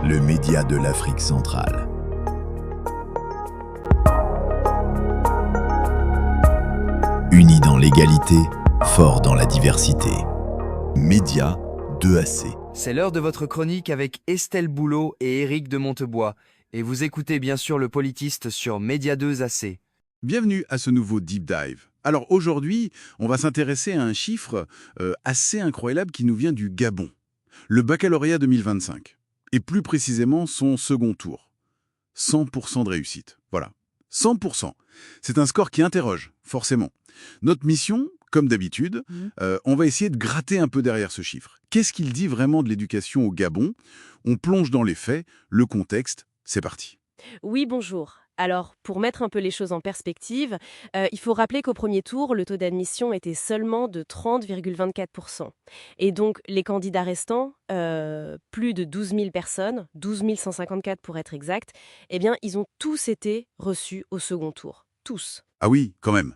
le média de l'Afrique centrale. Unis dans l'égalité, forts dans la diversité. Média 2AC. C'est l'heure de votre chronique avec Estelle Boulot et Éric de Montebois. Et vous écoutez bien sûr le Politiste sur Média 2AC. Bienvenue à ce nouveau Deep Dive. Alors aujourd'hui, on va s'intéresser à un chiffre assez incroyable qui nous vient du Gabon. Le baccalauréat 2025. Et plus précisément son second tour. 100% de réussite. Voilà. 100%. C'est un score qui interroge, forcément. Notre mission, comme d'habitude, on va essayer de gratter un peu derrière ce chiffre. Qu'est-ce qu'il dit vraiment de l'éducation au Gabon? On plonge dans les faits, le contexte, c'est parti. Oui, bonjour. Alors, pour mettre un peu les choses en perspective, il faut rappeler qu'au premier tour, le taux d'admission était seulement de 30,24%. Et donc, les candidats restants, plus de 12 000 personnes, 12 154 pour être exact, eh bien, ils ont tous été reçus au second tour. Tous. Ah oui, quand même.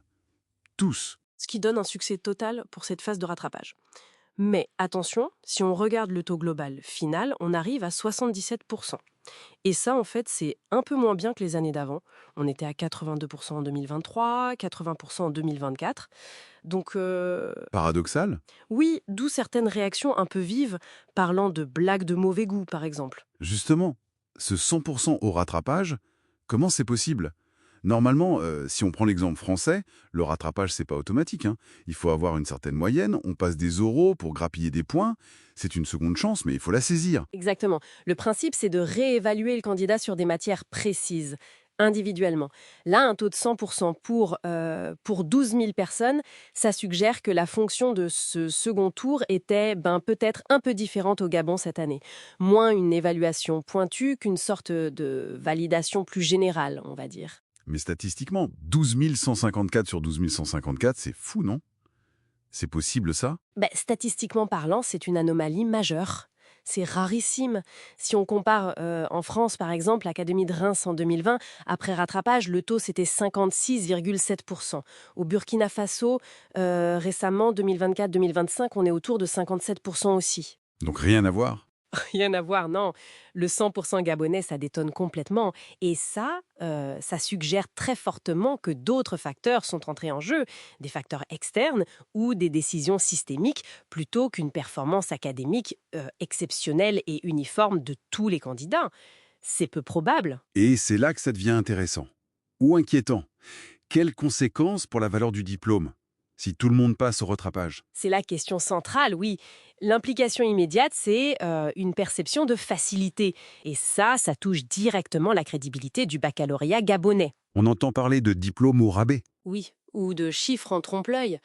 Tous. Ce qui donne un succès total pour cette phase de rattrapage. Mais attention, si on regarde le taux global final, on arrive à 77%. Et ça, en fait, c'est un peu moins bien que les années d'avant. On était à 82% en 2023, 80% en 2024. Donc, Paradoxal? oui, d'où certaines réactions un peu vives, parlant de blagues de mauvais goût, par exemple. Justement, ce 100% au rattrapage, comment c'est possible? Normalement, si on prend l'exemple français, le rattrapage, c'est pas automatique, hein. Il faut avoir une certaine moyenne, on passe des oraux pour grappiller des points. C'est une seconde chance, mais il faut la saisir. Exactement. Le principe, c'est de réévaluer le candidat sur des matières précises, individuellement. Là, un taux de 100% pour 12 000 personnes, ça suggère que la fonction de ce second tour était peut-être un peu différente au Gabon cette année. Moins une évaluation pointue qu'une sorte de validation plus générale, on va dire. Mais statistiquement, 12 154 sur 12 154, c'est fou, non? C'est possible, ça? Statistiquement parlant, c'est une anomalie majeure. C'est rarissime. Si on compare en France, par exemple, l'Académie de Reims en 2020, après rattrapage, le taux c'était 56,7%. Au Burkina Faso, récemment, 2024-2025, on est autour de 57% aussi. Donc rien à voir? Rien à voir, non. Le 100% gabonais, ça détonne complètement. Et ça suggère très fortement que d'autres facteurs sont entrés en jeu, des facteurs externes ou des décisions systémiques, plutôt qu'une performance académique exceptionnelle et uniforme de tous les candidats. C'est peu probable. Et c'est là que ça devient intéressant. Ou inquiétant. Quelles conséquences pour la valeur du diplôme, si tout le monde passe au rattrapage? C'est la question centrale, oui. L'implication immédiate, c'est une perception de facilité. Et ça touche directement la crédibilité du baccalauréat gabonais. On entend parler de diplôme au rabais. Oui, ou de chiffres en trompe-l'œil.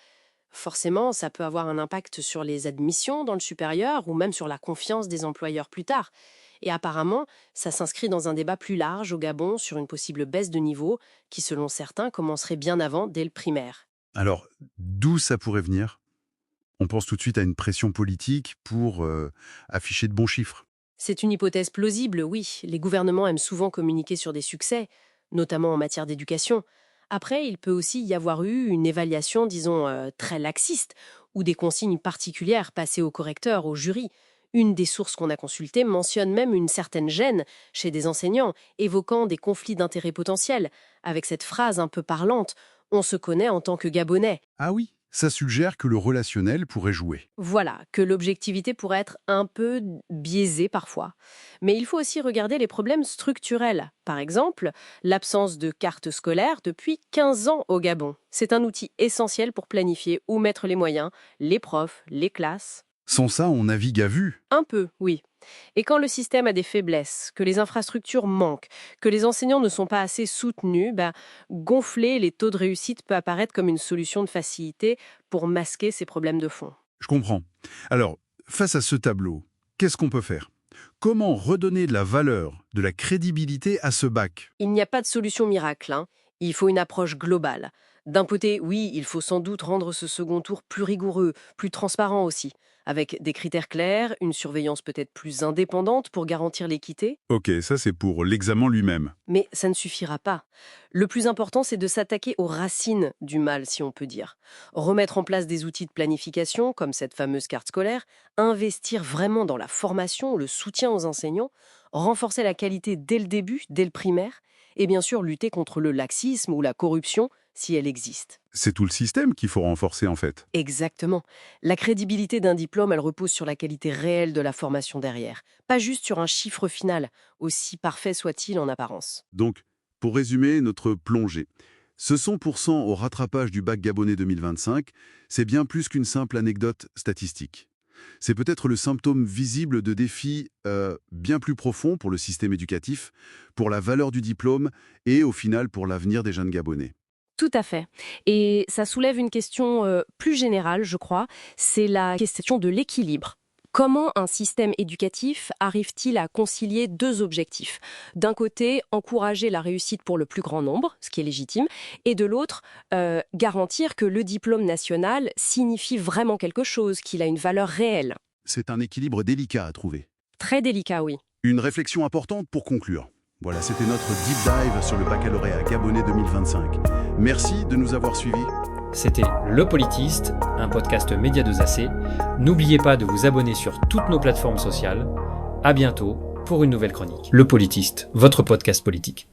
Forcément, ça peut avoir un impact sur les admissions dans le supérieur ou même sur la confiance des employeurs plus tard. Et apparemment, ça s'inscrit dans un débat plus large au Gabon sur une possible baisse de niveau qui, selon certains, commencerait bien avant, dès le primaire. Alors, d'où ça pourrait venir? On pense tout de suite à une pression politique pour afficher de bons chiffres. C'est une hypothèse plausible, oui. Les gouvernements aiment souvent communiquer sur des succès, notamment en matière d'éducation. Après, il peut aussi y avoir eu une évaluation, disons, très laxiste, ou des consignes particulières passées au correcteur, au jury. Une des sources qu'on a consultées mentionne même une certaine gêne chez des enseignants, évoquant des conflits d'intérêts potentiels, avec cette phrase un peu parlante « On se connaît en tant que Gabonais ». Ah oui, ça suggère que le relationnel pourrait jouer. Voilà, que l'objectivité pourrait être un peu biaisée parfois. Mais il faut aussi regarder les problèmes structurels. Par exemple, l'absence de carte scolaire depuis 15 ans au Gabon. C'est un outil essentiel pour planifier où mettre les moyens, les profs, les classes. Sans ça, on navigue à vue. Un peu, oui. Et quand le système a des faiblesses, que les infrastructures manquent, que les enseignants ne sont pas assez soutenus, gonfler les taux de réussite peut apparaître comme une solution de facilité pour masquer ces problèmes de fond. Je comprends. Alors, face à ce tableau, qu'est-ce qu'on peut faire? Comment redonner de la valeur, de la crédibilité à ce bac? Il n'y a pas de solution miracle, hein. Il faut une approche globale. D'un côté, oui, il faut sans doute rendre ce second tour plus rigoureux, plus transparent aussi, avec des critères clairs, une surveillance peut-être plus indépendante pour garantir l'équité. Ok, ça c'est pour l'examen lui-même. Mais ça ne suffira pas. Le plus important, c'est de s'attaquer aux racines du mal, si on peut dire. Remettre en place des outils de planification, comme cette fameuse carte scolaire, investir vraiment dans la formation, le soutien aux enseignants, renforcer la qualité dès le début, dès le primaire, et bien sûr lutter contre le laxisme ou la corruption, si elle existe. C'est tout le système qu'il faut renforcer en fait. Exactement. La crédibilité d'un diplôme, elle repose sur la qualité réelle de la formation derrière, pas juste sur un chiffre final, aussi parfait soit-il en apparence. Donc, pour résumer notre plongée, ce 100% au rattrapage du bac gabonais 2025, c'est bien plus qu'une simple anecdote statistique. C'est peut-être le symptôme visible de défis bien plus profonds pour le système éducatif, pour la valeur du diplôme et au final pour l'avenir des jeunes Gabonais. Tout à fait. Et ça soulève une question plus générale, je crois, c'est la question de l'équilibre. Comment un système éducatif arrive-t-il à concilier deux objectifs ? D'un côté, encourager la réussite pour le plus grand nombre, ce qui est légitime, et de l'autre, garantir que le diplôme national signifie vraiment quelque chose, qu'il a une valeur réelle. C'est un équilibre délicat à trouver. Très délicat, oui. Une réflexion importante pour conclure. Voilà, c'était notre deep dive sur le baccalauréat gabonais 2025. Merci de nous avoir suivis. C'était Le Politiste, un podcast Média 2AC. N'oubliez pas de vous abonner sur toutes nos plateformes sociales. À bientôt pour une nouvelle chronique. Le Politiste, votre podcast politique.